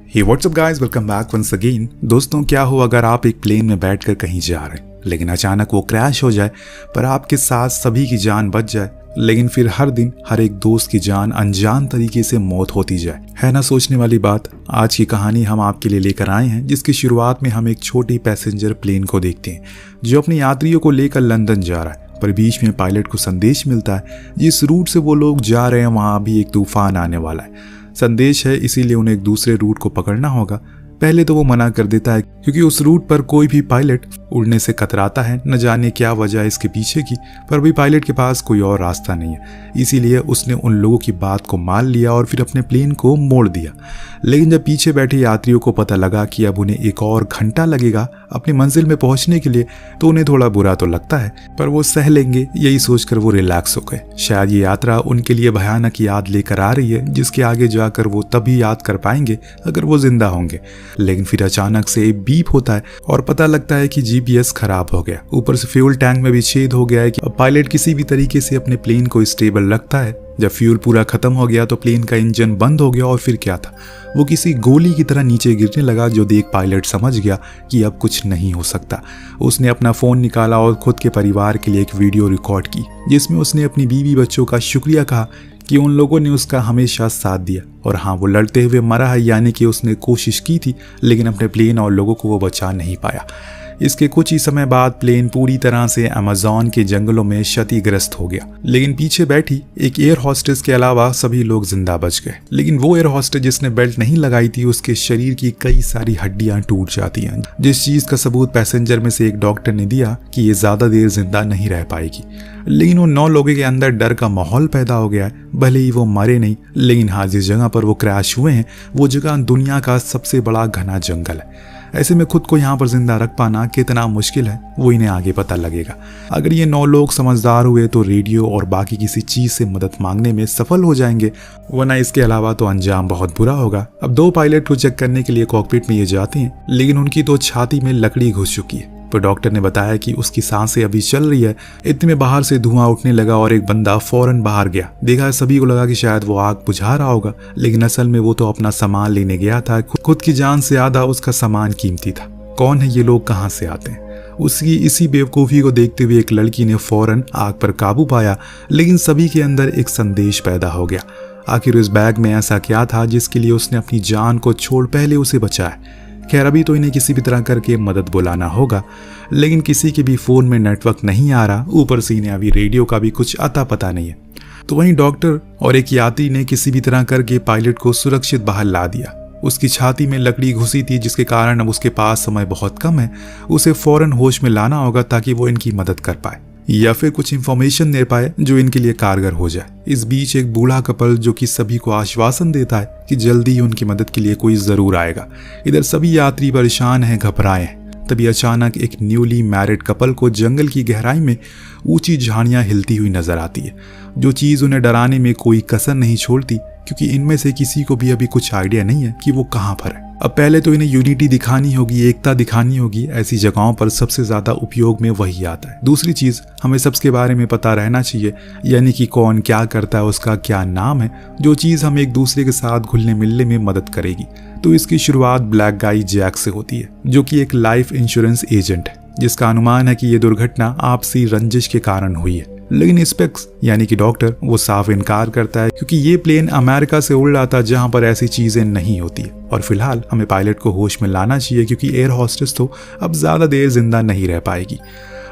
हे what's up guys, welcome back once again. दोस्तों, क्या हो अगर आप एक प्लेन में बैठकर कहीं जा रहे हैं लेकिन अचानक वो क्रैश हो जाए पर आपके साथ सभी की जान बच जाए, लेकिन फिर हर दिन हर एक दोस्त की जान अनजान तरीके से मौत होती जाए। है ना सोचने वाली बात। आज की कहानी हम आपके लिए लेकर आए हैं, जिसकी शुरुआत में हम एक छोटी पैसेंजर प्लेन को देखते हैं जो अपने यात्रियों को लेकर लंदन जा रहा है। पर बीच में पायलट को संदेश मिलता है जिस रूट से वो लोग जा रहे हैं वहां भी एक तूफान आने वाला है। संदेश है, इसीलिए उन्हें एक दूसरे रूट को पकड़ना होगा। पहले तो वो मना कर देता है क्योंकि उस रूट पर कोई भी पायलट उड़ने से कतराता है। न जाने क्या वजह इसके पीछे की, पर भी पायलट के पास कोई और रास्ता नहीं है। इसीलिए उसने उन लोगों की बात को मान लिया और फिर अपने प्लेन को मोड़ दिया। लेकिन जब पीछे बैठे यात्रियों को पता लगा कि अब उन्हें एक और घंटा लगेगा अपनी मंजिल में पहुंचने के लिए, तो उन्हें थोड़ा बुरा तो लगता है, पर वो सह लेंगे। यही सोचकर वो रिलैक्स हो गए। शायद ये यात्रा उनके लिए भयानक याद लेकर आ रही है, जिसके आगे जाकर वो तभी याद कर पाएंगे अगर वो जिंदा होंगे। लेकिन फिर अचानक से एक बीप होता है और पता लगता है कि जीपीएस खराब हो गया। ऊपर से फ्यूल टैंक में भी छेद हो गया है कि अब पायलट किसी भी तरीके से अपने प्लेन को स्टेबल रखता है। जब फ्यूल पूरा खत्म हो गया तो प्लेन का इंजन बंद हो गया और फिर क्या था, वो किसी गोली की तरह नीचे गिरने लगा, जो देख पायलट समझ गया कि अब कुछ नहीं हो सकता। उसने अपना फोन निकाला और खुद के परिवार के लिए एक वीडियो रिकॉर्ड की, जिसमें उसने अपनी बीवी बच्चों का शुक्रिया कहा कि उन लोगों ने उसका हमेशा साथ दिया। और हाँ, वो लड़ते हुए मरा है, यानी कि उसने कोशिश की थी लेकिन अपने प्लेन और लोगों को वो बचा नहीं पाया। इसके कुछ ही समय बाद प्लेन पूरी तरह से अमेज़न के जंगलों में क्षतिग्रस्त हो गया, लेकिन पीछे बैठी एक एयर होस्टेस के अलावा सभी लोग जिंदा बच गए। लेकिन वो एयर होस्टेस जिसने बेल्ट नहीं लगाई थी, उसके शरीर की कई सारी हड्डियां टूट जाती हैं, जिस चीज का सबूत पैसेंजर में से एक डॉक्टर ने दिया कि ये ज्यादा देर जिंदा नहीं रह पाएगी। लेकिन उन 9 लोगों के अंदर डर का माहौल पैदा हो गया है। भले ही वो मरे नहीं, लेकिन हाँ, जिस जगह पर वो क्रैश हुए हैं वो जगह दुनिया का सबसे बड़ा घना जंगल है। ऐसे में खुद को यहाँ पर जिंदा रख पाना कितना मुश्किल है वो इन्हें आगे पता लगेगा। अगर ये 9 लोग समझदार हुए तो रेडियो और बाकी किसी चीज से मदद मांगने में सफल हो जाएंगे, वरना इसके अलावा तो अंजाम बहुत बुरा होगा। अब 2 पायलट को चेक करने के लिए कॉकपिट में ये जाते हैं, लेकिन उनकी तो छाती में लकड़ी घुस चुकी है। पर डॉक्टर ने बताया कि उसकी सांसें अभी चल रही है। इतने में बाहर से धुआं उठने लगा और एक बंदा फौरन बाहर गया। देखा, सभी को लगा कि शायद वो आग बुझा रहा होगा, लेकिन असल में वो तो अपना सामान लेने गया था। खुद की जान से ज्यादा उसका सामान कीमती था। कौन है ये लोग, कहाँ से आते हैं? उसकी इसी बेवकूफ़ी को देखते हुए एक लड़की ने फौरन आग पर काबू पाया, लेकिन सभी के अंदर एक संदेश पैदा हो गया। आखिर उस बैग में ऐसा क्या था जिसके लिए उसने अपनी जान को छोड़ पहले उसे बचाया? खैर, अभी तो इन्हें किसी भी तरह करके मदद बुलाना होगा, लेकिन किसी के भी फोन में नेटवर्क नहीं आ रहा। ऊपर से इन्हें अभी रेडियो का भी कुछ अता पता नहीं है। तो वहीं डॉक्टर और एक यात्री ने किसी भी तरह करके पायलट को सुरक्षित बाहर ला दिया। उसकी छाती में लकड़ी घुसी थी, जिसके कारण अब उसके पास समय बहुत कम है। उसे फौरन होश में लाना होगा ताकि वो इनकी मदद कर पाए या फिर कुछ इंफॉर्मेशन दे पाए जो इनके लिए कारगर हो जाए। इस बीच एक बूढ़ा कपल जो कि सभी को आश्वासन देता है कि जल्दी ही उनकी मदद के लिए कोई जरूर आएगा। इधर सभी यात्री परेशान हैं, घबराए हैं। तभी अचानक एक न्यूली मैरिड कपल को जंगल की गहराई में ऊंची झाड़ियां हिलती हुई नजर आती है, जो चीज उन्हें डराने में कोई कसर नहीं छोड़ती, क्योंकि इनमें से किसी को भी अभी कुछ आइडिया नहीं है कि वो कहाँ पर है। अब पहले तो इन्हें यूनिटी दिखानी होगी, एकता दिखानी होगी। ऐसी जगहों पर सबसे ज्यादा उपयोग में वही आता है। दूसरी चीज, हमें सबके बारे में पता रहना चाहिए, यानी कि कौन क्या करता है, उसका क्या नाम है, जो चीज हम एक दूसरे के साथ घुलने मिलने में मदद करेगी। तो इसकी शुरुआत ब्लैक गाई जैक से होती है, जो कि एक लाइफ इंश्योरेंस एजेंट है, जिसका अनुमान है कि ये दुर्घटना आपसी रंजिश के कारण हुई है। लेकिन स्पेक्स यानी कि डॉक्टर, वो साफ इनकार करता है, क्योंकि ये प्लेन अमेरिका से उड़ रहा था जहां पर ऐसी चीजें नहीं होती है। और फिलहाल हमें पायलट को होश में लाना चाहिए, क्योंकि एयर होस्टेस तो अब ज्यादा देर जिंदा नहीं रह पाएगी।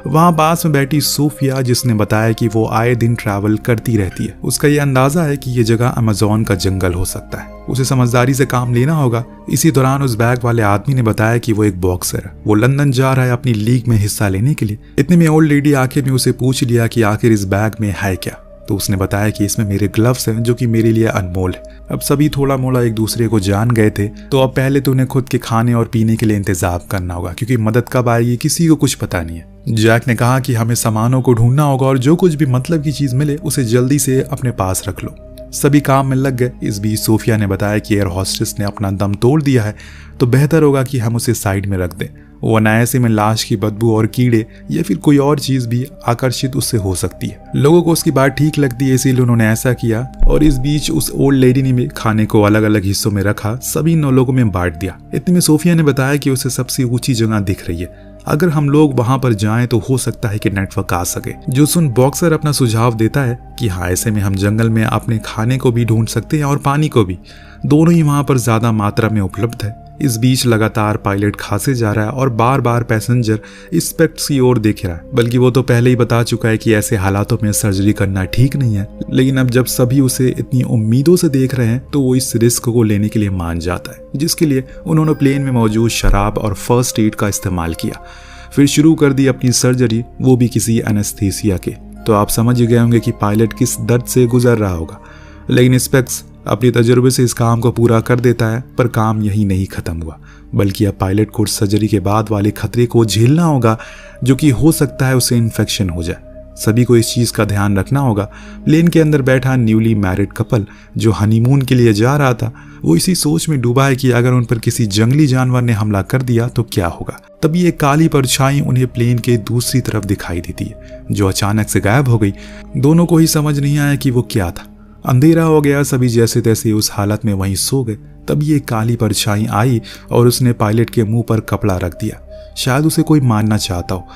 वहां पास में बैठी सोफिया, जिसने बताया कि वो आए दिन ट्रैवल करती रहती है, उसका ये अंदाजा है कि ये जगह अमेज़न का जंगल हो सकता है। उसे समझदारी से काम लेना होगा। इसी दौरान उस बैग वाले आदमी ने बताया कि वो एक बॉक्सर है, वो लंदन जा रहा है अपनी लीग में हिस्सा लेने के लिए। इतने में ओल्ड लेडी आखिर में उसे पूछ लिया कि आखिर इस बैग में है क्या। तो उसने बताया कि इसमें मेरे ग्लव्स हैं, जो कि मेरे लिए अनमोल है। अब सभी थोड़ा मोड़ा एक दूसरे को जान गए थे, तो अब पहले तो उन्हें खुद के खाने और पीने के लिए इंतजाम करना होगा, क्योंकि मदद कब आएगी किसी को कुछ पता नहीं है। जैक ने कहा कि हमें सामानों को ढूंढना होगा और जो कुछ भी मतलब की चीज मिले उसे जल्दी से अपने पास रख लो। सभी काम में लग गए। इस बीच सोफिया ने बताया कि एयर होस्टेस ने अपना दम तोड़ दिया है, तो बेहतर होगा कि हम उसे साइड में रख दें, वरना ऐसे में लाश की बदबू और कीड़े या फिर कोई और चीज भी आकर्षित उससे हो सकती है। लोगों को उसकी बात ठीक लगती है, इसीलिए उन्होंने ऐसा किया। और इस बीच उस ओल्ड लेडी ने भी खाने को अलग अलग हिस्सों में रखा, सभी 9 लोगों में बांट दिया। इतने में सोफिया ने बताया कि उसे सबसे ऊंची जगह दिख रही है, अगर हम लोग वहां पर जाएं तो हो सकता है कि नेटवर्क आ सके। जो सुन बॉक्सर अपना सुझाव देता है कि हाँ, ऐसे में हम जंगल में अपने खाने को भी ढूंढ सकते हैं और पानी को भी, दोनों ही वहां पर ज्यादा मात्रा में उपलब्ध है। इस बीच लगातार पायलट खांसे जा रहा है और बार बार पैसेंजर स्पेक्ट्स की ओर देख रहा है, बल्कि वो तो पहले ही बता चुका है कि ऐसे हालातों में सर्जरी करना ठीक नहीं है। लेकिन अब जब सभी उसे इतनी उम्मीदों से देख रहे हैं तो वो इस रिस्क को लेने के लिए मान जाता है, जिसके लिए उन्होंने प्लेन में मौजूद शराब और फर्स्ट एड का इस्तेमाल किया। फिर शुरू कर दी अपनी सर्जरी, वो भी किसी एनेस्थीसिया के। तो आप समझ गए होंगे कि पायलट किस दर्द से गुजर रहा होगा। लेकिन स्पेक्स अपने तजुर्बे से इस काम को पूरा कर देता है, पर काम यही नहीं खत्म हुआ, बल्कि अब पायलट को सर्जरी के बाद वाले खतरे को झेलना होगा, जो कि हो सकता है उसे इन्फेक्शन हो जाए। सभी को इस चीज का ध्यान रखना होगा। प्लेन के अंदर बैठा न्यूली मैरिड कपल जो हनीमून के लिए जा रहा था, वो इसी सोच में डूबा है कि अगर उन पर किसी जंगली जानवर ने हमला कर दिया तो क्या होगा। तभी एक काली परछाई उन्हें प्लेन के दूसरी तरफ दिखाई देती है, जो अचानक से गायब हो गई। दोनों को ही समझ नहीं आया कि वो क्या था। अंधेरा हो गया, सभी जैसे तैसे उस हालत में वहीं सो गए। तभी एक काली परछाई आई और उसने पायलट के मुंह पर कपड़ा रख दिया, शायद उसे कोई मारना चाहता हो।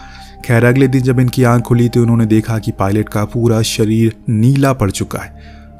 खैर, अगले दिन जब इनकी आंख खुली तो उन्होंने देखा कि पायलट का पूरा शरीर नीला पड़ चुका है,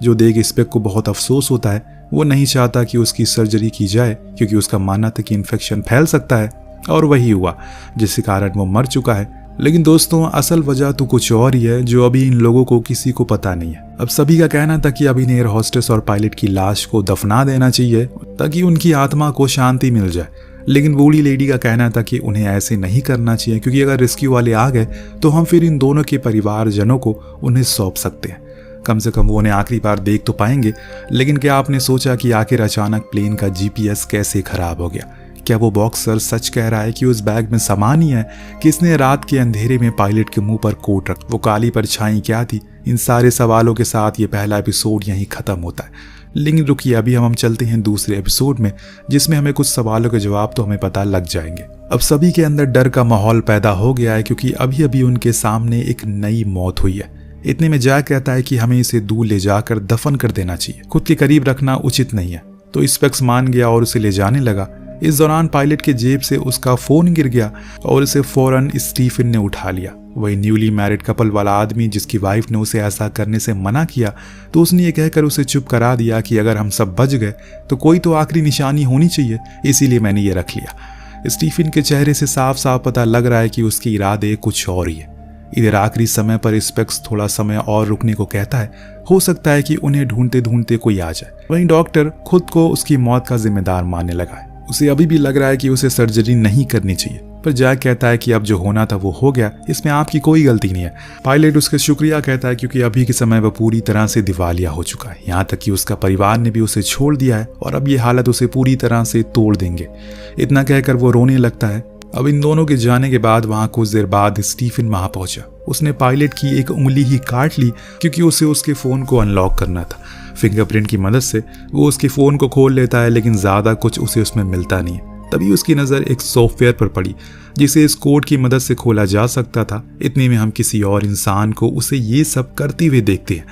जो देख स्पेक को बहुत अफसोस होता है। वो नहीं चाहता कि उसकी सर्जरी की जाए, क्योंकि उसका मानना था कि इन्फेक्शन फैल सकता है, और वही हुआ, जिसके कारण वो मर चुका है। लेकिन दोस्तों, असल वजह तो कुछ और ही है, जो अभी इन लोगों को किसी को पता नहीं है। अब सभी का कहना था कि अभी एयर होस्टेस और पायलट की लाश को दफना देना चाहिए ताकि उनकी आत्मा को शांति मिल जाए। लेकिन बूढ़ी लेडी का कहना था कि उन्हें ऐसे नहीं करना चाहिए, क्योंकि अगर रेस्क्यू वाले आ गए तो हम फिर इन दोनों के परिवारजनों को उन्हें सौंप सकते हैं। कम से कम वो उन्हें आखिरी बार देख तो पाएंगे। लेकिन क्या आपने सोचा कि आखिर अचानक प्लेन का GPS कैसे खराब हो गया? क्या वो बॉक्सर सच कह रहा है कि उस बैग में सामान ही है? किसने रात के अंधेरे में पायलट के मुंह पर कोट रख? वो काली परछाई क्या थी? इन सारे सवालों के साथ ये पहला एपिसोड यहीं खत्म होता है। लेकिन रुकिए, अभी हम चलते हैं दूसरे एपिसोड में, जिसमें हमें कुछ सवालों के जवाब तो हमें पता लग जाएंगे। अब सभी के अंदर डर का माहौल पैदा हो गया है, क्योंकि अभी अभी उनके सामने एक नई मौत हुई है। इतने में जैक कहता है कि हमें इसे दूर ले जाकर दफन कर देना चाहिए, खुद के करीब रखना उचित नहीं है। तो स्पेक्स मान गया और उसे ले जाने लगा। इस दौरान पायलट के जेब से उसका फोन गिर गया और उसे फौरन स्टीफन ने उठा लिया। वही न्यूली मैरिड कपल वाला आदमी जिसकी वाइफ ने उसे ऐसा करने से मना किया, तो उसने ये कहकर उसे चुप करा दिया कि अगर हम सब बच गए तो कोई तो आखिरी निशानी होनी चाहिए, इसीलिए मैंने ये रख लिया। स्टीफन के चेहरे से साफ साफ पता लग रहा है कि उसके इरादे कुछ और ही है। इधर आखिरी समय पर स्पेक्स थोड़ा समय और रुकने को कहता है, हो सकता है कि उन्हें ढूंढते ढूंढते कोई आ जाए। वहीं डॉक्टर खुद को उसकी मौत का जिम्मेदार मानने लगा है। उसे अभी भी लग रहा है कि उसे सर्जरी नहीं करनी चाहिए, पर जैक कहता है कि अब जो होना था वो हो गया, इसमें आपकी कोई गलती नहीं है। पायलट उसका शुक्रिया कहता है, क्योंकि अभी के समय वह पूरी तरह से दिवालिया हो चुका है। यहाँ तक कि उसका परिवार ने भी उसे छोड़ दिया है और अब ये हालत उसे पूरी तरह से तोड़ देंगे। इतना कहकर वो रोने लगता है। अब इन दोनों के जाने के बाद वहां कुछ देर बाद स्टीफन वहां पहुंचा। उसने पायलट की एक उंगली ही काट ली, क्योंकि उसे उसके फोन को अनलॉक करना था। फिंगरप्रिंट की मदद से वो उसके फोन को खोल लेता है, लेकिन ज्यादा कुछ उसे उसमें मिलता नहीं है। तभी उसकी नजर एक सॉफ्टवेयर पर पड़ी, जिसे इस कोड की मदद से खोला जा सकता था। इतने में हम किसी और इंसान को उसे ये सब करते हुए देखते हैं,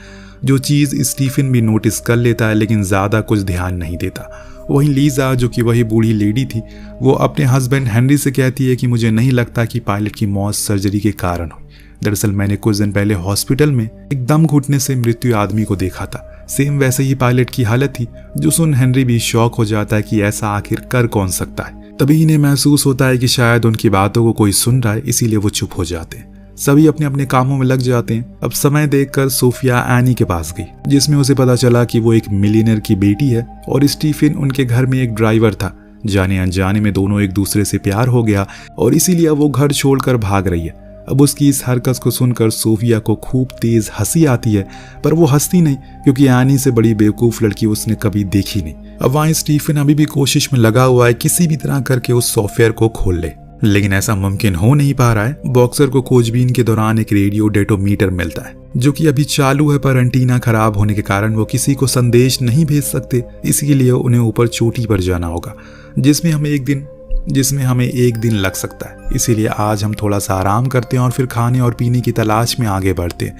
जो चीज स्टीफन भी नोटिस कर लेता है, लेकिन ज्यादा कुछ ध्यान नहीं देता। वहीं लीजा, जो कि वही बूढ़ी लेडी थी, वो अपने हस्बैंड हेनरी से कहती है कि मुझे नहीं लगता कि पायलट की मौत सर्जरी के कारण हुई। दरअसल मैंने कुछ दिन पहले हॉस्पिटल में एक दम घुटने से मृत्यु आदमी को देखा था। सेम वैसे ही पायलट की हालत थी, जो सुन हेनरी भी शॉक हो जाता है कि ऐसा आखिर कर कौन सकता है। तभी इन्हें महसूस होता है कि शायद उनकी बातों को कोई सुन रहा है, इसीलिए वो चुप हो जाते हैं। सभी अपने अपने कामों में लग जाते हैं। अब समय देखकर सोफिया एनी के पास गई, जिसमें उसे पता चला कि वो एक मिलियनर की बेटी है और स्टीफन उनके घर में एक ड्राइवर था। जाने अनजाने में दोनों एक दूसरे से प्यार हो गया और इसीलिए वो घर छोड़कर भाग रही है। अब उसकी इस हरकत को सुनकर सोफिया को खूब तेज हंसी आती है, पर वो हंसती नहीं, क्योंकि एनी से बड़ी बेवकूफ लड़की उसने कभी देखी नहीं। अब वहाँ स्टीफन अभी भी कोशिश में लगा हुआ है किसी भी तरह करके उस सॉफ्टवेयर को खोल ले। लेकिन ऐसा मुमकिन हो नहीं पा रहा है। बॉक्सर को खोजबीन के दौरान एक रेडियो डेटोमीटर मिलता है जो कि अभी चालू है, पर एंटीना खराब होने के कारण वो किसी को संदेश नहीं भेज सकते। इसीलिए उन्हें ऊपर चोटी पर जाना होगा जिसमें हमें एक दिन लग सकता है। इसीलिए आज हम थोड़ा सा आराम करते हैं और फिर खाने और पीने की तलाश में आगे बढ़ते हैं,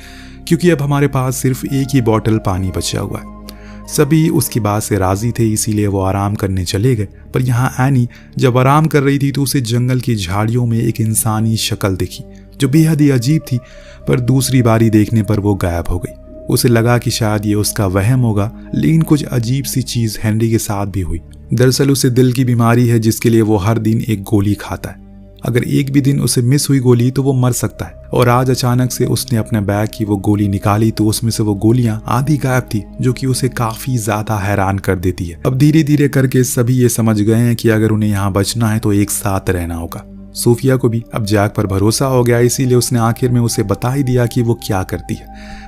क्योंकि अब हमारे पास सिर्फ एक ही बॉटल पानी बचा हुआ है। सभी उसकी बात से राजी थे, इसीलिए वो आराम करने चले गए। पर यहाँ एनी जब आराम कर रही थी तो उसे जंगल की झाड़ियों में एक इंसानी शक्ल दिखी जो बेहद ही अजीब थी। पर दूसरी बारी देखने पर वो गायब हो गई। उसे लगा कि शायद ये उसका वहम होगा, लेकिन कुछ अजीब सी चीज हेनरी के साथ भी हुई। दरअसल उसे दिल की बीमारी है जिसके लिए वो हर दिन एक गोली खाता है। अगर एक भी दिन उसे मिस हुई गोली तो वो मर सकता है। और आज अचानक से उसने अपने बैग की वो गोली निकाली तो उसमें से वो गोलियां आधी गायब थी, जो कि उसे काफी ज्यादा हैरान कर देती है। अब धीरे धीरे करके सभी ये समझ गए हैं कि अगर उन्हें यहाँ बचना है तो एक साथ रहना होगा। सोफिया को भी अब जैक पर भरोसा हो गया, इसीलिए उसने आखिर में उसे बता ही दिया कि वो क्या करती है।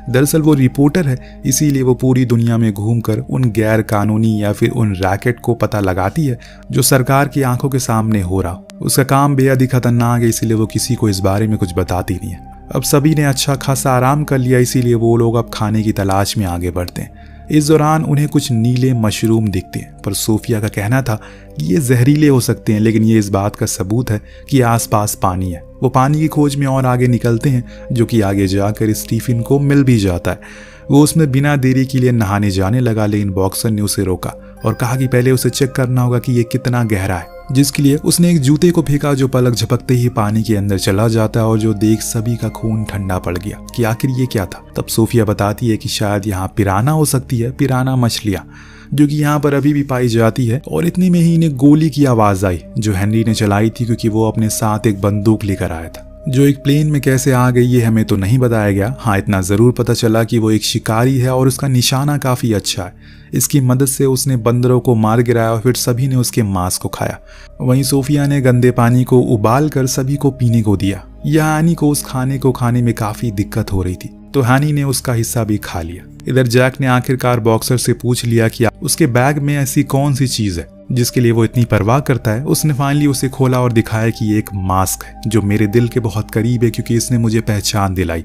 दरअसल वो रिपोर्टर है, इसीलिए वो पूरी दुनिया में घूमकर उन गैर कानूनी या फिर उन रैकेट को पता लगाती है जो सरकार की आंखों के सामने हो रहा। उसका काम बेहद ही खतरनाक है, इसीलिए वो किसी को इस बारे में कुछ बताती नहीं है। अब सभी ने अच्छा खासा आराम कर लिया, इसीलिए वो लोग अब खाने की तलाश में आगे बढ़ते हैं। इस दौरान उन्हें कुछ नीले मशरूम दिखते हैं, पर सोफिया का कहना था कि ये जहरीले हो सकते हैं, लेकिन ये इस बात का सबूत है कि आसपास पानी है। वो पानी की खोज में और आगे निकलते हैं, जो कि आगे जाकर स्टीफन को मिल भी जाता है। वो उसमें बिना देरी के लिए नहाने जाने लगा, लेकिन बॉक्सर ने उसे रोका और कहा कि पहले उसे चेक करना होगा कि ये कितना गहरा है, जिसके लिए उसने एक जूते को फेंका जो पलक झपकते ही पानी के अंदर चला जाता है और जो देख सभी का खून ठंडा पड़ गया कि आखिर ये क्या था। तब सोफिया बताती है कि शायद यहाँ पिराना हो सकती है, पिराना मछलियाँ, जो कि यहाँ पर अभी भी पाई जाती है। और इतने में ही इन्हें गोली की आवाज आई जो हेनरी ने चलाई थी, क्योंकि वो अपने साथ एक बंदूक लेकर आया था, जो एक प्लेन में कैसे आ गई ये हमें तो नहीं बताया गया। हाँ, इतना जरूर पता चला कि वो एक शिकारी है और उसका निशाना काफी अच्छा है। इसकी मदद से उसने बंदरों को मार गिराया और फिर सभी ने उसके मांस को खाया। वहीं सोफिया ने गंदे पानी को उबाल कर सभी को पीने को दिया। यह एनी को उस खाने को खाने में काफी दिक्कत हो रही थी, तो एनी ने उसका हिस्सा भी खा लिया। इधर जैक ने आखिरकार बॉक्सर से पूछ लिया कि उसके बैग में ऐसी कौन सी चीज है जिसके लिए वो इतनी परवाह करता है। उसने फाइनली उसे खोला और दिखाया कि ये एक मास्क है जो मेरे दिल के बहुत करीब है, क्योंकि इसने मुझे पहचान दिलाई,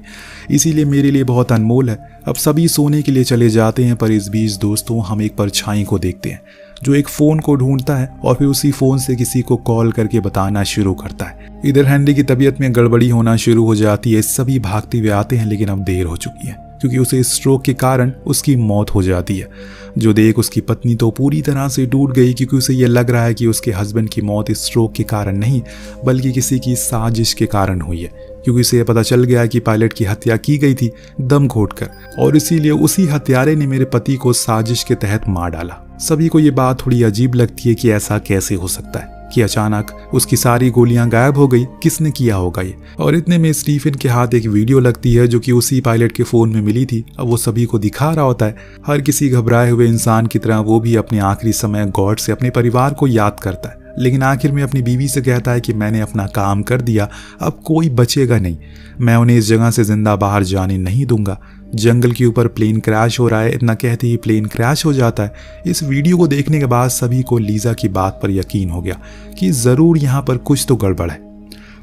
इसीलिए मेरे लिए बहुत अनमोल है। अब सभी सोने के लिए चले जाते हैं, पर इस बीच दोस्तों हम एक परछाई को देखते हैं जो एक फोन को ढूंढता है और फिर उसी फोन से किसी को कॉल करके बताना शुरू करता है। इधर हेनरी की तबीयत में गड़बड़ी होना शुरू हो जाती है। सभी भागते हुए आते हैं, लेकिन अब देर हो चुकी है, क्योंकि उसे स्ट्रोक के कारण उसकी मौत हो जाती है। जो देख उसकी पत्नी तो पूरी तरह से टूट गई, क्योंकि उसे यह लग रहा है कि उसके हस्बैंड की मौत स्ट्रोक के कारण नहीं बल्कि किसी की साजिश के कारण हुई है, क्योंकि उसे पता चल गया कि पायलट की हत्या की गई थी दम घोटकर, और इसीलिए उसी हत्यारे ने मेरे पति को साजिश के तहत मार डाला। सभी को ये बात थोड़ी अजीब लगती है कि ऐसा कैसे हो सकता है कि अचानक उसकी सारी गोलियां गायब हो गई, किसने किया होगा ये। और इतने में स्टीफन के हाथ एक वीडियो लगती है जो कि उसी पायलट के फोन में मिली थी। अब वो सभी को दिखा रहा होता है। हर किसी घबराए हुए इंसान की तरह वो भी अपने आखिरी समय गॉड से अपने परिवार को याद करता है, लेकिन आखिर में अपनी बीवी से कहता है कि मैंने अपना काम कर दिया, अब कोई बचेगा नहीं, मैं उन्हें इस जगह से जिंदा बाहर जाने नहीं दूंगा। जंगल के ऊपर प्लेन क्रैश हो रहा है, इतना कहते ही प्लेन क्रैश हो जाता है। इस वीडियो को देखने के बाद सभी को लीजा की बात पर यकीन हो गया कि जरूर यहाँ पर कुछ तो गड़बड़ है।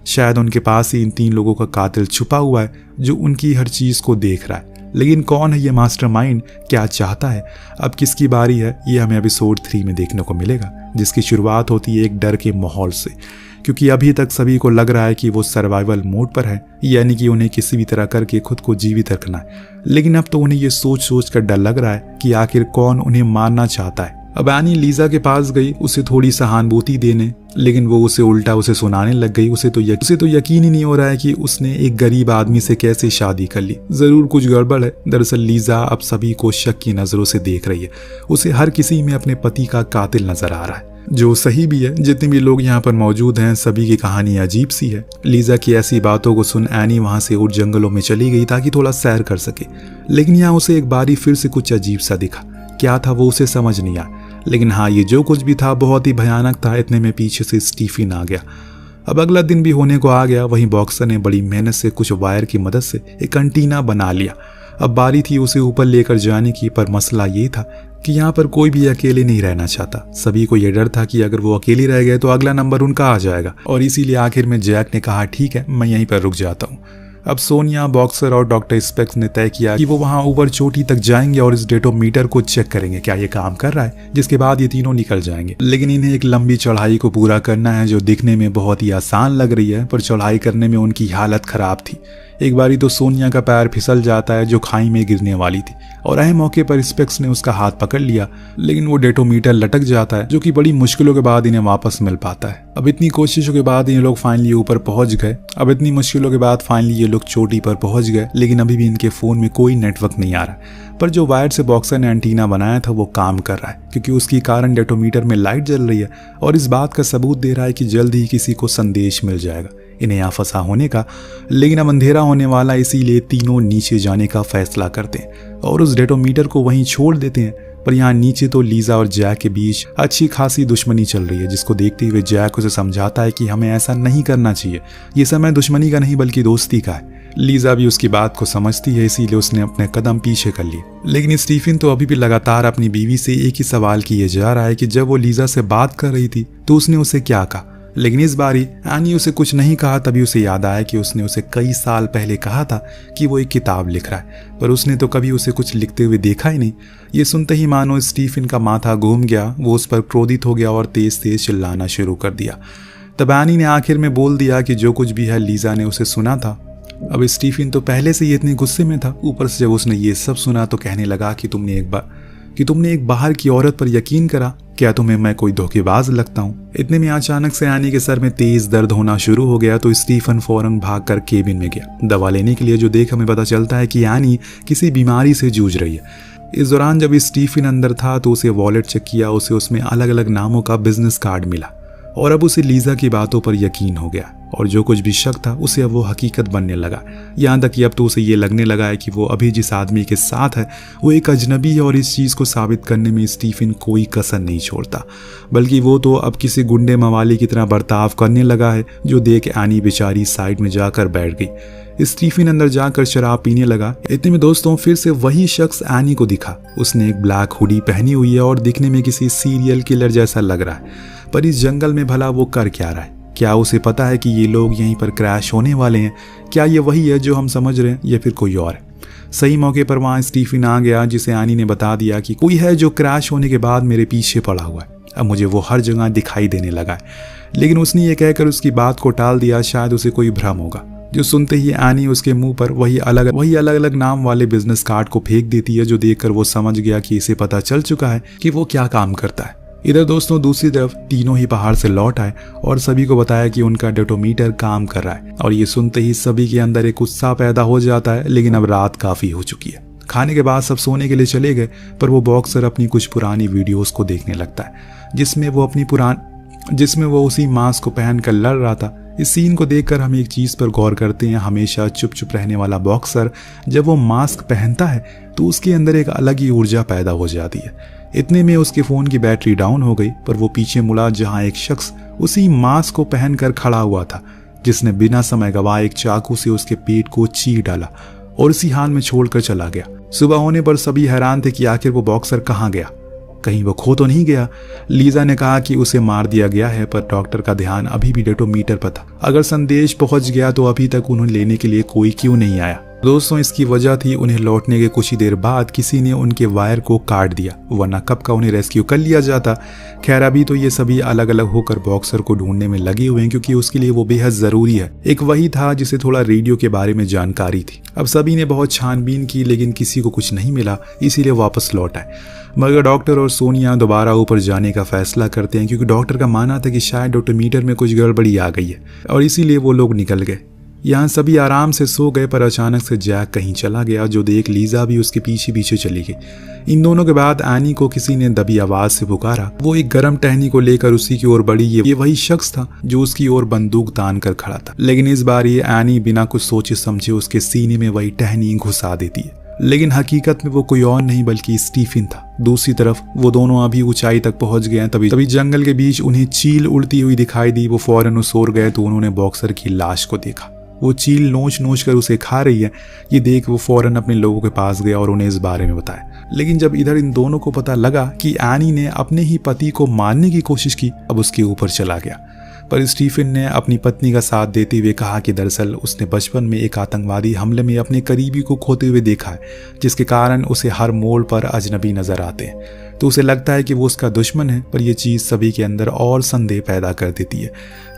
शायद उनके पास ही इन 3 लोगों का कातिल छुपा हुआ है जो उनकी हर चीज को देख रहा है। लेकिन कौन है ये मास्टरमाइंड, क्या चाहता है, अब किसकी बारी है, ये हमें एपिसोड 3 में देखने को मिलेगा, जिसकी शुरुआत होती है एक डर के माहौल से, क्योंकि अभी तक सभी को लग रहा है कि वो सर्वाइवल मोड पर है, यानी कि उन्हें किसी भी तरह करके खुद को जीवित रखना है। लेकिन अब तो उन्हें ये सोच सोच कर डर लग रहा है कि आखिर कौन उन्हें मारना चाहता है। अब एनी लीजा के पास गई उसे थोड़ी सहानुभूति देने, लेकिन वो उसे उल्टा उसे सुनाने लग गई। उसे तो यकीन ही नहीं हो रहा है कि उसने एक गरीब आदमी से कैसे शादी कर ली, जरूर कुछ गड़बड़ है। दरअसल लीजा अब सभी को शक की नजरों से देख रही है। उसे हर किसी में अपने पति का कातिल नजर आ रहा है, जो सही भी है। जितने भी लोग यहाँ पर मौजूद हैं सभी की कहानी अजीब सी है। लीजा की ऐसी बातों को सुन एनी वहां से उठ जंगलों में चली गई ताकि थोड़ा सैर कर सके, लेकिन यहाँ उसे एक बारी फिर से कुछ अजीब सा दिखा। क्या था वो उसे समझ नहीं आया, लेकिन हाँ ये जो कुछ भी था बहुत ही भयानक था। इतने में पीछे से स्टीफन आ गया। अब अगला दिन भी होने को आ गया। वहीं बॉक्सर ने बड़ी मेहनत से कुछ वायर की मदद से एक एंटीना बना लिया। अब बारी थी उसे ऊपर लेकर जाने की, पर मसला ये था कि यहाँ पर कोई भी अकेले नहीं रहना चाहता। सभी को यह डर था कि अगर वो अकेले रह गए तो अगला नंबर उनका आ जाएगा, और इसीलिए आखिर में जैक ने कहा ठीक है, मैं यहीं पर रुक जाता हूँ। अब सोनिया, बॉक्सर और डॉक्टर स्पेक्स ने तय किया कि वो वहां ऊपर चोटी तक जाएंगे और इस डेटोमीटर को चेक करेंगे क्या ये काम कर रहा है, जिसके बाद ये तीनों निकल जाएंगे। लेकिन इन्हें एक लंबी चढ़ाई को पूरा करना है जो दिखने में बहुत ही आसान लग रही है, पर चढ़ाई करने में उनकी हालत खराब थी। एक बारी तो सोनिया का पैर फिसल जाता है जो खाई में गिरने वाली थी, और अहम मौके पर स्पेक्स ने उसका हाथ पकड़ लिया, लेकिन वो डेटोमीटर लटक जाता है जो कि बड़ी मुश्किलों के बाद इन्हें वापस मिल पाता है। अब इतनी कोशिशों के बाद ये लोग फाइनली ऊपर पहुंच गए। अब इतनी मुश्किलों के बाद फाइनली ये लोग चोटी पर पहुंच गए, लेकिन अभी भी इनके फोन में कोई नेटवर्क नहीं आ रहा। पर जो वायर से बॉक्सर ने एंटीना बनाया था वो काम कर रहा है, क्योंकि उसकी कारण डेटोमीटर में लाइट जल रही है, और इस बात का सबूत दे रहा है कि जल्द ही किसी को संदेश मिल जाएगा इन्हें यहाँ फंसा होने का। लेकिन अब अंधेरा होने वाला, इसीलिए तीनों नीचे जाने का फैसला करते हैं और उस डेटोमीटर को वहीं छोड़ देते हैं। पर यहाँ नीचे तो लीजा और जैक के बीच अच्छी खासी दुश्मनी चल रही है, जिसको देखते हुए जैक उसे समझाता है कि हमें ऐसा नहीं करना चाहिए, ये समय दुश्मनी का नहीं बल्कि दोस्ती का है। लीजा भी उसकी बात को समझती है, इसीलिए उसने अपने कदम पीछे कर लिए। लेकिन स्टीफन तो अभी भी लगातार अपनी बीवी से एक ही सवाल किए जा रहा है कि जब वो लीजा से बात कर रही थी तो उसने उसे क्या कहा। लेकिन इस बारी एनी उसे कुछ नहीं कहा। तभी उसे याद आया कि उसने उसे कई साल पहले कहा था कि वो एक किताब लिख रहा है, पर उसने तो कभी उसे कुछ लिखते हुए देखा ही नहीं। ये सुनते ही मानो स्टीफन का माथा घूम गया, वो उस पर क्रोधित हो गया और तेज तेज चिल्लाना शुरू कर दिया। तब एनी ने आखिर में बोल दिया कि जो कुछ भी है लीजा ने उसे सुना था। अब स्टीफन तो पहले से ही इतने गुस्से में था, ऊपर से जब उसने ये सब सुना तो कहने लगा कि तुमने एक बाहर की औरत पर यकीन करा, क्या तुम्हें मैं कोई धोखेबाज लगता हूँ। इतने में अचानक से एनी के सर में तेज दर्द होना शुरू हो गया, तो स्टीफन फौरन भागकर केबिन में गया दवा लेने के लिए, जो देख हमें पता चलता है कि एनी किसी बीमारी से जूझ रही है। इस दौरान जब स्टीफन अंदर था तो उसे वॉलेट चेक किया, उसे उसमें अलग अलग नामों का बिजनेस कार्ड मिला, और अब उसे लीजा की बातों पर यकीन हो गया, और जो कुछ भी शक था उसे अब वो हकीकत बनने लगा। यहाँ तक कि अब तो उसे ये लगने लगा है कि वो अभी जिस आदमी के साथ है वो एक अजनबी है, और इस चीज़ को साबित करने में स्टीफन कोई कसर नहीं छोड़ता, बल्कि वो तो अब किसी गुंडे मवाली की तरह बर्ताव करने लगा है, जो देख एनी बेचारी साइड में जाकर बैठ गई। स्टीफन अंदर जाकर शराब पीने लगा। इतने में दोस्तों फिर से वही शख्स एनी को दिखा। उसने एक ब्लैक हुडी पहनी हुई है और दिखने में किसी सीरियल किलर जैसा लग रहा है, पर इस जंगल में भला वो कर क्या रहा है? क्या उसे पता है कि ये लोग यहीं पर क्रैश होने वाले हैं? क्या ये वही है जो हम समझ रहे हैं या फिर कोई और है? सही मौके पर वहाँ स्टीफन आ गया, जिसे एनी ने बता दिया कि कोई है जो क्रैश होने के बाद मेरे पीछे पड़ा हुआ है, अब मुझे वो हर जगह दिखाई देने लगा है। लेकिन उसने ये कहकर उसकी बात को टाल दिया, शायद उसे कोई भ्रम होगा। जो सुनते ही एनी उसके मुंह पर वही अलग अलग नाम वाले बिजनेस कार्ड को फेंक देती है, जो देखकर वो समझ गया कि इसे पता चल चुका है कि वो क्या काम करता है। इधर दोस्तों दूसरी तरफ तीनों ही पहाड़ से लौट आए और सभी को बताया कि उनका डेटोमीटर काम कर रहा है, और ये सुनते ही सभी के अंदर एक उत्साह पैदा हो जाता है। लेकिन अब रात काफी हो चुकी है। खाने के बाद सब सोने के लिए चले गए, पर वो बॉक्सर अपनी कुछ पुरानी वीडियोस को देखने लगता है, जिसमें वो उसी मास्क को पहनकर लड़ रहा था। इस सीन को देखकर हम एक चीज पर गौर करते हैं, हमेशा चुप चुप रहने वाला बॉक्सर जब वो मास्क पहनता है तो उसके अंदर एक अलग ही ऊर्जा पैदा हो जाती है। इतने में उसके फोन की बैटरी डाउन हो गई, पर वो पीछे मुड़ा जहां एक शख्स उसी मास्क को पहनकर खड़ा हुआ था, जिसने बिना समय गवाए एक चाकू से उसके पेट को चीर डाला और उसी हाल में छोड़कर चला गया। सुबह होने पर सभी हैरान थे कि आखिर वो बॉक्सर कहाँ गया, कहीं वो खो तो नहीं गया। लीजा ने कहा कि उसे मार दिया गया है, पर डॉक्टर का ध्यान अभी भी डेटोमीटर पर था। अगर संदेश पहुंच गया तो अभी तक उन्हें लेने के लिए कोई क्यों नहीं आया? दोस्तों इसकी वजह थी उन्हें लौटने के कुछ ही देर बाद किसी ने उनके वायर को काट दिया, वरना कब का उन्हें रेस्क्यू कर लिया जाता। खैर अभी तो ये सभी अलग अलग होकर बॉक्सर को ढूंढने में लगे हुए हैं, क्योंकि उसके लिए वो बेहद जरूरी है। एक वही था जिसे थोड़ा रेडियो के बारे में जानकारी थी। अब सभी ने बहुत छानबीन की, लेकिन किसी को कुछ नहीं मिला, इसीलिए वापस लौट आए। मगर डॉक्टर और सोनिया दोबारा ऊपर जाने का फैसला करते हैं, क्योंकि डॉक्टर का मानना था कि शायद डेटोमीटर में कुछ गड़बड़ी आ गई है, और इसीलिए वो लोग निकल गए। यहाँ सभी आराम से सो गए, पर अचानक से जैक कहीं चला गया, जो देख लीजा भी उसके पीछे पीछे चली गई। इन दोनों के बाद एनी को किसी ने दबी आवाज से पुकारा। वो एक गर्म टहनी को लेकर उसी की ओर बढ़ी। ये वही शख्स था जो उसकी ओर बंदूक तान कर खड़ा था, लेकिन इस बार ये एनी बिना कुछ सोचे समझे उसके सीने में वही टहनी घुसा देती है। लेकिन हकीकत में वो कोई और नहीं बल्कि स्टीफन था। दूसरी तरफ वो दोनों अभी ऊंचाई तक पहुंच गए। तभी जंगल के बीच उन्हें चील उड़ती हुई दिखाई दी। वो फौरन उस ओर गए तो उन्होंने बॉक्सर की लाश को देखा। वो चील नोच नोच कर उसे खा रही है। ये देख वो फौरन अपने लोगों के पास गया और उन्हें इस बारे में बताया। लेकिन जब इधर इन दोनों को पता लगा कि एनी ने अपने ही पति को मारने की कोशिश की, अब उसके ऊपर चला गया। पर स्टीफन ने अपनी पत्नी का साथ देते हुए कहा कि दरअसल उसने बचपन में एक आतंकवादी हमले में अपने करीबी को खोते हुए देखा है, जिसके कारण उसे हर मोड़ पर अजनबी नजर आते हैं। तो उसे लगता है कि वो उसका दुश्मन है, पर यह चीज़ सभी के अंदर और संदेह पैदा कर देती है।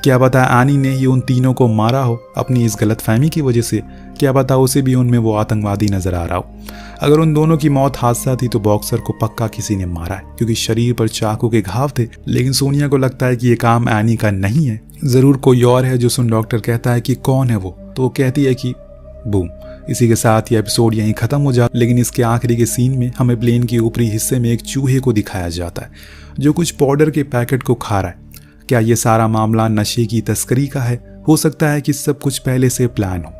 क्या पता एनी ने ही उन तीनों को मारा हो अपनी इस गलतफहमी की वजह से। क्या पता उसे भी उनमें वो आतंकवादी नजर आ रहा हो। अगर उन दोनों की मौत हादसा थी तो बॉक्सर को पक्का किसी ने मारा है, क्योंकि शरीर पर चाकू के घाव थे। लेकिन सोनिया को लगता है कि ये काम एनी का नहीं है, जरूर कोई और है। जो सुन डॉक्टर कहता है कि कौन है वो, तो वो कहती है कि बूम। इसी के साथ ये एपिसोड यहीं खत्म हो जाता। लेकिन इसके आखिरी के सीन में हमें प्लेन के ऊपरी हिस्से में एक चूहे को दिखाया जाता है जो कुछ पाउडर के पैकेट को खा रहा है। क्या ये सारा मामला नशे की तस्करी का है? हो सकता है कि सब कुछ पहले से प्लान हो।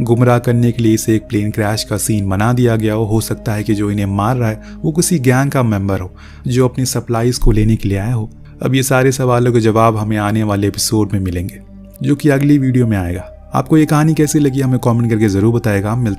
गुमराह करने के लिए इसे एक प्लेन क्रैश का सीन बना दिया गया हो सकता है कि जो इन्हें मार रहा है वो किसी गैंग का मेंबर हो जो अपनी सप्लाईज को लेने के लिए आया हो। अब ये सारे सवालों के जवाब हमें आने वाले एपिसोड में मिलेंगे, जो कि अगली वीडियो में आएगा। आपको ये कहानी कैसी लगी हमें कमेंट करके जरूर बताएगा। मिलते